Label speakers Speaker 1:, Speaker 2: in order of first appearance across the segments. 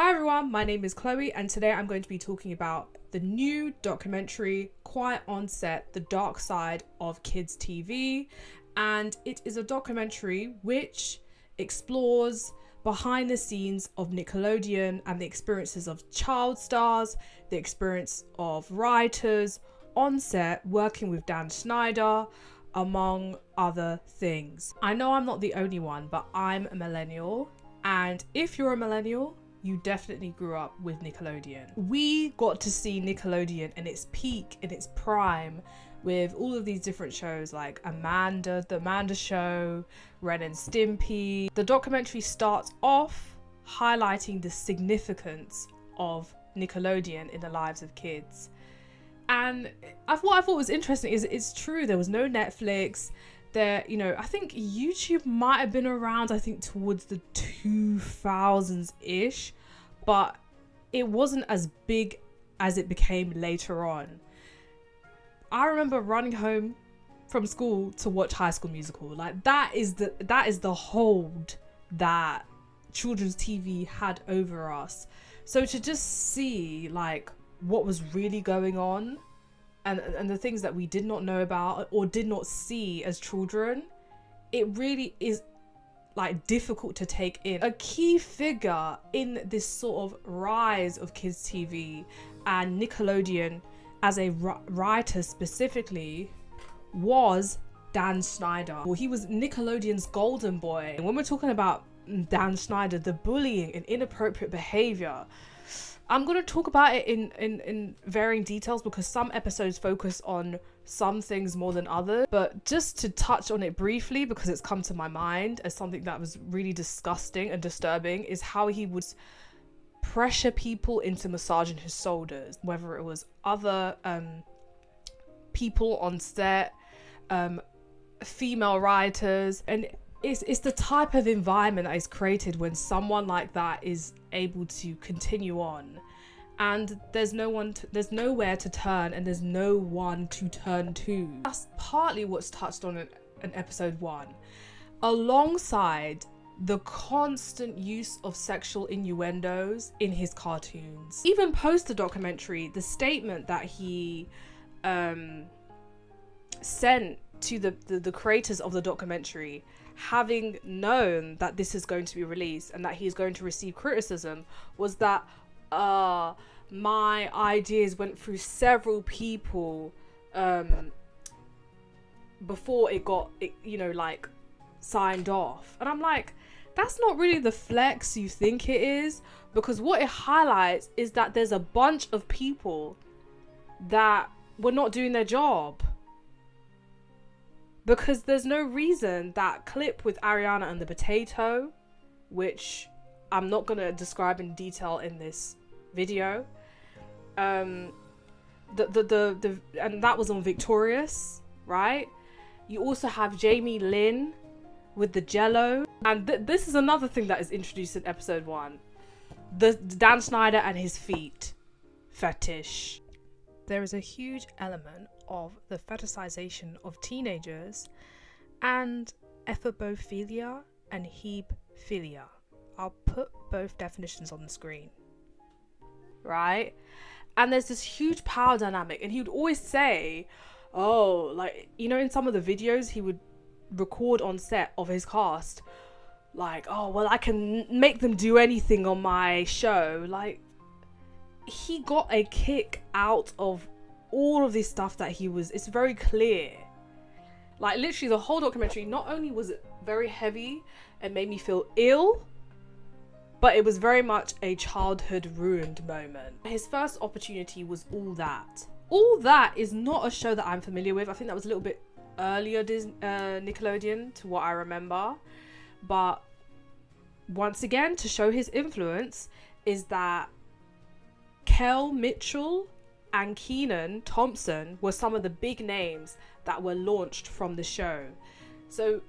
Speaker 1: Hi everyone, my name is Chloe and today I'm going to be talking about the new documentary Quiet on Set, The Dark Side of Kids TV. And it is a documentary which explores behind the scenes of Nickelodeon and the experiences of child stars, the experience of writers on set working with Dan Snider, among other things. I know I'm not the only one, but I'm a millennial, and if you're a millennial, you definitely grew up with Nickelodeon. We got to see Nickelodeon in its peak, in its prime, with all of these different shows like Amanda, The Amanda Show, Ren and Stimpy. The documentary starts off highlighting the significance of Nickelodeon in the lives of kids. And what I thought was interesting is it's true, there was no Netflix. There, you know, I think YouTube might have been around, I think towards the 2000s-ish, but it wasn't as big as it became later on. I remember running home from school to watch High School Musical. Like that is the hold that children's TV had over us. So to just see like what was really going on and the things that we did not know about or did not see as children, it really is like difficult to take in. A key figure in this sort of rise of kids TV and Nickelodeon as a writer specifically was Dan Snider. Well, he was Nickelodeon's golden boy. And when we're talking about Dan Snider, the bullying and inappropriate behavior, I'm going to talk about it in varying details because some episodes focus on some things more than others. But just to touch on it briefly, because it's come to my mind as something that was really disgusting and disturbing, is how he would pressure people into massaging his shoulders, whether it was other people on set, female writers. And it's the type of environment that is created when someone like that is able to continue on, and there's nowhere to turn and there's no one to turn to. That's partly what's touched on in episode 1, alongside the constant use of sexual innuendos in his cartoons. Even post the documentary, the statement that he sent to the creators of the documentary, having known that this is going to be released and that he's going to receive criticism, was that my ideas went through several people before it got like signed off. And I'm like, that's not really the flex you think it is, because what it highlights is that there's a bunch of people that were not doing their job. Because there's no reason that clip with Ariana and the potato, which I'm not going to describe in detail in this video, and that was on Victorious, right? You also have Jamie Lynn with the Jello, and this is another thing that is introduced in episode 1, the Dan Snider and his feet fetish. There is a huge element of the fetishization of teenagers and ephebophilia and hebephilia. I'll put both definitions on the screen, right? And there's this huge power dynamic, and he would always say, oh, like, you know, in some of the videos he would record on set of his cast, like, oh, well, I can make them do anything on my show. Like, he got a kick out of all of this stuff that it's very clear. Like, literally the whole documentary, not only was it very heavy and made me feel ill, but it was very much a childhood ruined moment. His first opportunity was All That. All That is not a show that I'm familiar with. I think that was a little bit earlier Nickelodeon to what I remember. But once again, to show his influence, is that Kel Mitchell and Kenan Thompson were some of the big names that were launched from the show. So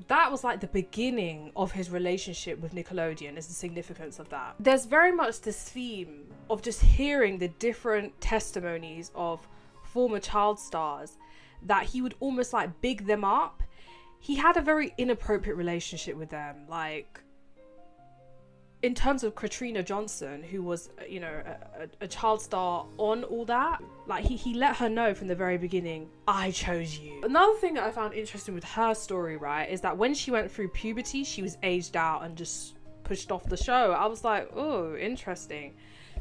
Speaker 1: that was like the beginning of his relationship with Nickelodeon, is the significance of that. There's very much this theme of just hearing the different testimonies of former child stars that he would almost like big them up. He had a very inappropriate relationship with them. Like, in terms of Katrina Johnson, who was, you know, a child star on all that, like he let her know from the very beginning, I chose you. Another thing that I found interesting with her story, right, is that when she went through puberty, she was aged out and just pushed off the show. I was like, oh, interesting.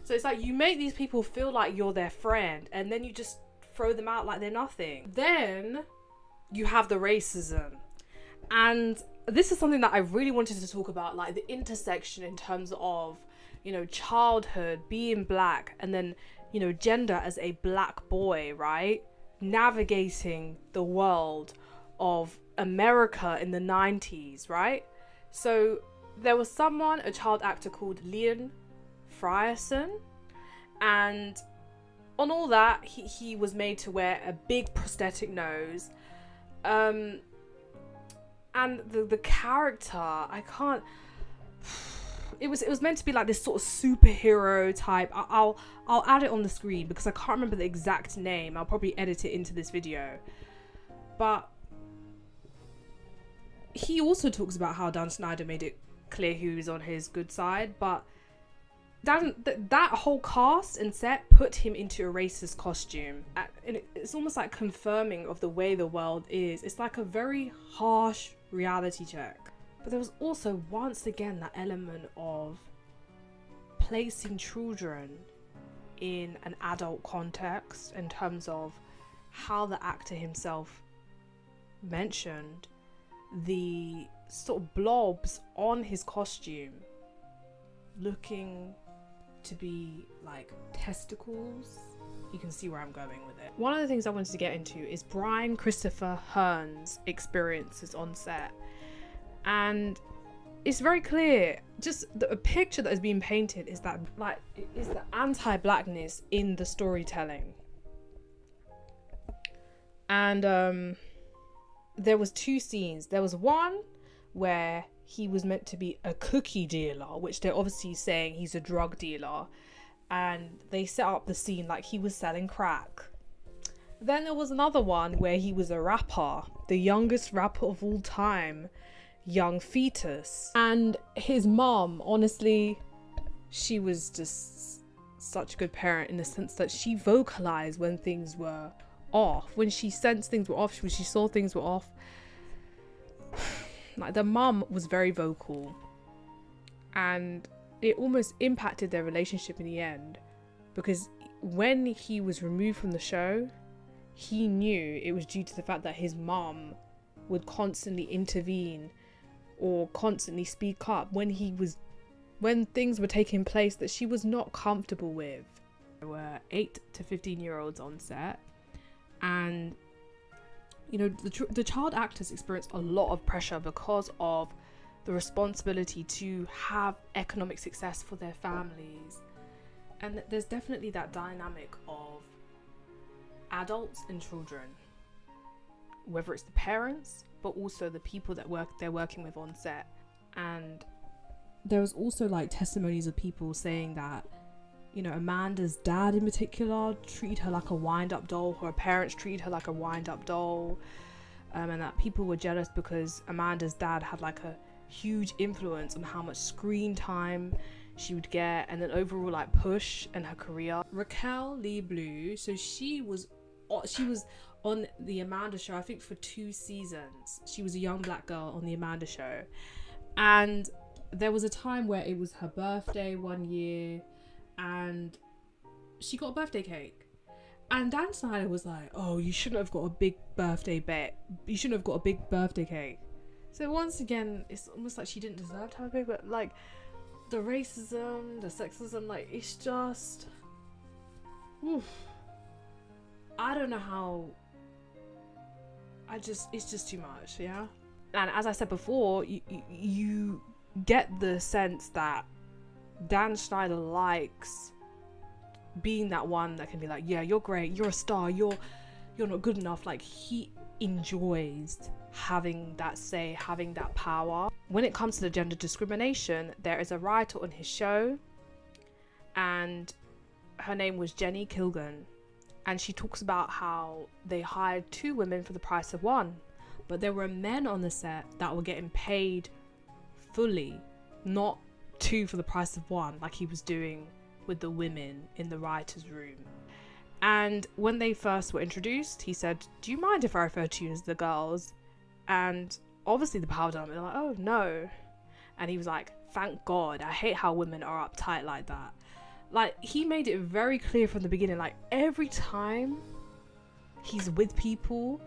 Speaker 1: So it's like you make these people feel like you're their friend and then you just throw them out like they're nothing. Then you have the racism. And this is something that I really wanted to talk about, like the intersection in terms of, you know, childhood, being black, and then, you know, gender as a black boy, right? Navigating the world of America in the 90s, right? So there was someone, a child actor called Leon Frierson, and on all that, he was made to wear a big prosthetic nose. And the character, I can't, it was meant to be like this sort of superhero type. I'll add it on the screen because I can't remember the exact name. I'll probably edit it into this video. But he also talks about how Dan Snider made it clear who was on his good side, but that whole cast and set put him into a racist costume, and it's almost like confirming of the way the world is. It's like a very harsh reality check. But there was also once again that element of placing children in an adult context in terms of how the actor himself mentioned the sort of blobs on his costume looking to be like testicles. You can see where I'm going with it. One of the things I wanted to get into is Brian Christopher Hearn's experiences on set, and it's very clear, just a picture that is being painted is that, like, is the anti-blackness in the storytelling. And there was two scenes. There was one where he was meant to be a cookie dealer, which they're obviously saying he's a drug dealer, and they set up the scene like he was selling crack. Then there was another one where he was a rapper, the youngest rapper of all time, Young Fetus, and his mom, honestly, she was just such a good parent in the sense that she vocalized when things were off, when she sensed things were off, when she saw things were off. Like, the mum was very vocal, and it almost impacted their relationship in the end, because when he was removed from the show, he knew it was due to the fact that his mum would constantly intervene or constantly speak up when things were taking place that she was not comfortable with. There were 8 to 15-year-olds on set, and you know, the child actors experience a lot of pressure because of the responsibility to have economic success for their families. And there's definitely that dynamic of adults and children, whether it's the parents, but also the people that they're working with on set. And there was also like testimonies of people saying that, you know, Amanda's dad in particular treated her like a wind-up doll, her parents treated her like a wind-up doll, and that people were jealous because Amanda's dad had like a huge influence on how much screen time she would get, and then overall like push in her career. Raquel Lee Blue, so she was on the Amanda show, I think, for 2 seasons. She was a young black girl on the Amanda show, and there was a time where it was her birthday one year and she got a birthday cake, and Dan Snider was like, oh, you shouldn't have got a big birthday you shouldn't have got a big birthday cake. So once again, it's almost like she didn't deserve to have a big, but like the racism, the sexism, like it's just, oof. I don't know how, it's just too much, yeah? And as I said before, you get the sense that Dan Snider likes being that one that can be like, yeah, you're great, you're a star, you're not good enough. Like, he enjoys having that say, having that power. When it comes to the gender discrimination, there is a writer on his show, and her name was Jenny Kilgan, and she talks about how they hired 2 women for the price of 1, but there were men on the set that were getting paid fully, not two for the price of one, like he was doing with the women in the writer's room. And when they first were introduced, he said, "Do you mind if I refer to you as the girls?" And obviously the power dynamic, they're like, "Oh no." And he was like, "Thank God, I hate how women are uptight like that." Like, he made it very clear from the beginning, like every time he's with people,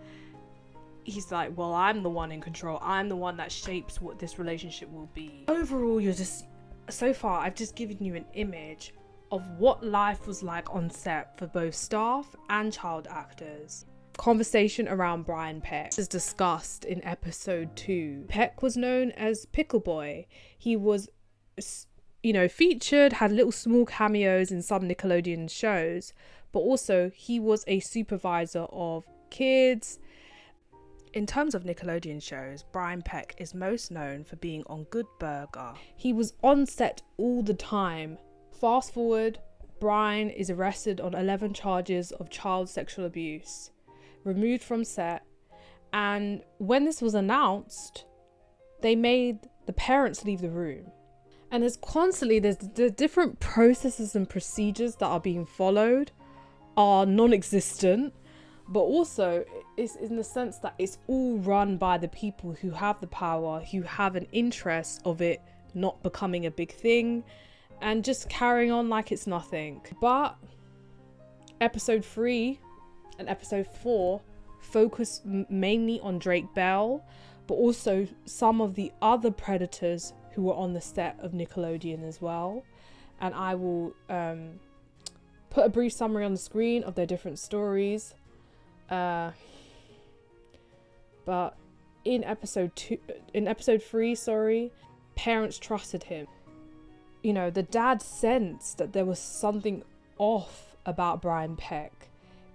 Speaker 1: he's like, "Well, I'm the one in control. I'm the one that shapes what this relationship will be." Overall, so far I've just given you an image of what life was like on set for both staff and child actors. Conversation around Brian Peck is discussed in episode 2. Peck was known as Pickle Boy. He was, featured, had little small cameos in some Nickelodeon shows, but also he was a supervisor of kids. In terms of Nickelodeon shows, Brian Peck is most known for being on Good Burger. He was on set all the time. Fast forward, Brian is arrested on 11 charges of child sexual abuse, removed from set, and when this was announced, they made the parents leave the room. And there's the different processes and procedures that are being followed are non-existent, but also it's in the sense that it's all run by the people who have the power, who have an interest of it not becoming a big thing and just carrying on like it's nothing. But episode 3 and episode 4 focus mainly on Drake Bell, but also some of the other predators who were on the set of Nickelodeon as well. And I will put a brief summary on the screen of their different stories. But in episode 3, parents trusted him. The dad sensed that there was something off about Brian Peck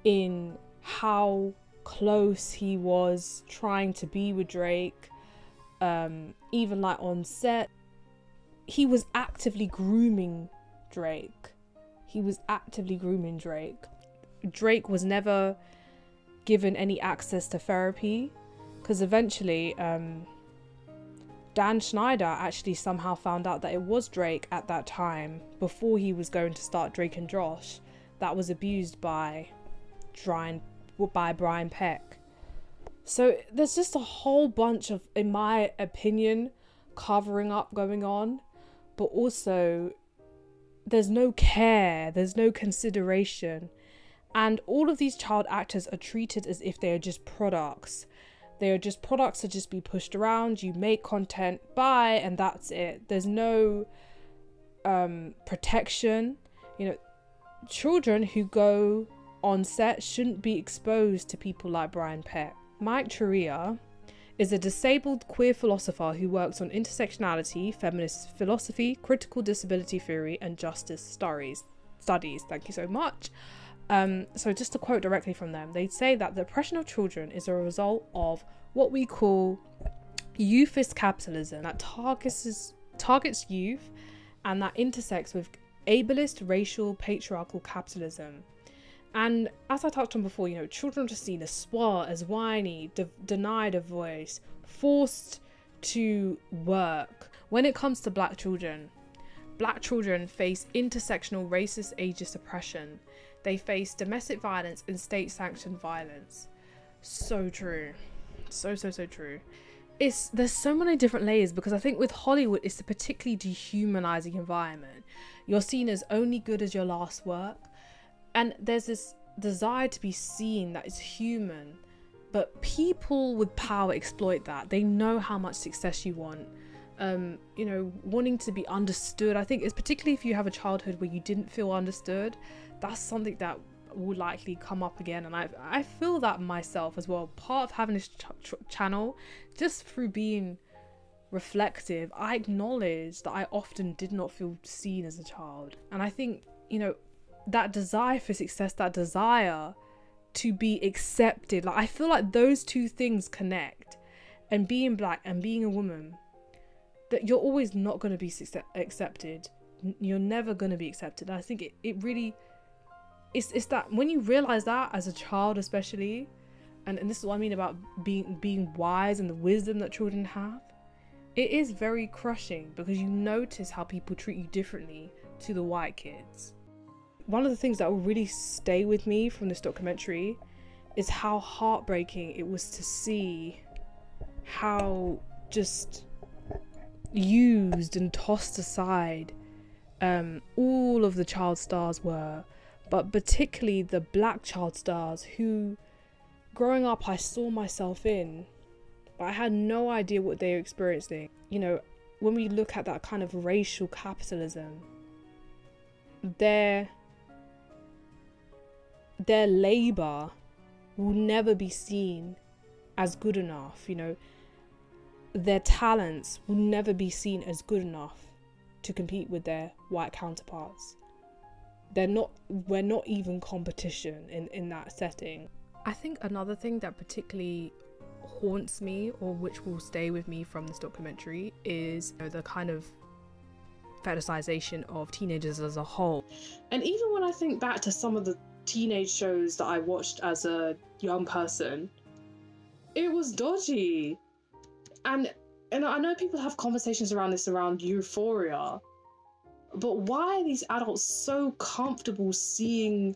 Speaker 1: in how close he was trying to be with Drake. Even like on set, he was actively grooming Drake. Drake was never given any access to therapy, because eventually Dan Snider actually somehow found out that it was Drake at that time, before he was going to start Drake and Josh, that was abused by Brian Peck. So there's just a whole bunch of, in my opinion, covering up going on, but also there's no care, there's no consideration, and all of these child actors are treated as if they are just products. They are just products to just be pushed around. You make content, buy, and that's it. There's no protection. Children who go on set shouldn't be exposed to people like Brian Peck. Mike Chirea is a disabled queer philosopher who works on intersectionality, feminist philosophy, critical disability theory, and justice studies. Thank you so much. So just to quote directly from them, they say that the oppression of children is a result of what we call Youthism capitalism that targets youth, and that intersects with ableist, racial, patriarchal capitalism. And as I touched on before, children are just seen as spoiled, as whiny, denied a voice, forced to work. When it comes to black children face intersectional racist ageist oppression. They face domestic violence and state-sanctioned violence. So true. So true. There's so many different layers, because I think with Hollywood, it's a particularly dehumanizing environment. You're seen as only good as your last work. And there's this desire to be seen that is human. But people with power exploit that. They know how much success you want. Wanting to be understood. I think it's particularly if you have a childhood where you didn't feel understood, that's something that will likely come up again. And I feel that myself as well. Part of having this channel, just through being reflective, I acknowledge that I often did not feel seen as a child. And I think, that desire for success, that desire to be accepted, like I feel like those two things connect. And being black and being a woman, that you're always not going to be accepted. You're never going to be accepted. And I think it really, it's that when you realize that as a child especially, and this is what I mean about being wise and the wisdom that children have, It is very crushing because you notice how people treat you differently to the white kids. One of the things that will really stay with me from this documentary is how heartbreaking it was to see how just used and tossed aside all of the child stars were, but particularly the black child stars who, growing up, I saw myself in, but I had no idea what they were experiencing. You know, when we look at that kind of racial capitalism, their labor will never be seen as good enough. You know, their talents will never be seen as good enough to compete with their white counterparts. We're not even competition in that setting. I think another thing that particularly haunts me, or which will stay with me from this documentary, is, you know, the kind of fetishization of teenagers as a whole. And even when I think back to some of the teenage shows that I watched as a young person, it was dodgy. And I know people have conversations around this, around Euphoria, but why are these adults so comfortable seeing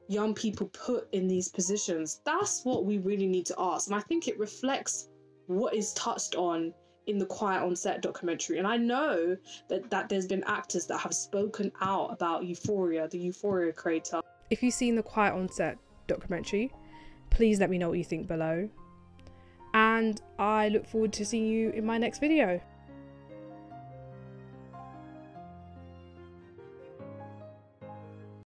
Speaker 1: young people put in these positions? That's what we really need to ask. And I think it reflects what is touched on in the Quiet on Set documentary. And I know that there's been actors that have spoken out about Euphoria, the Euphoria creator. If you've seen the Quiet on Set documentary, please let me know what you think below. And I look forward to seeing you in my next video.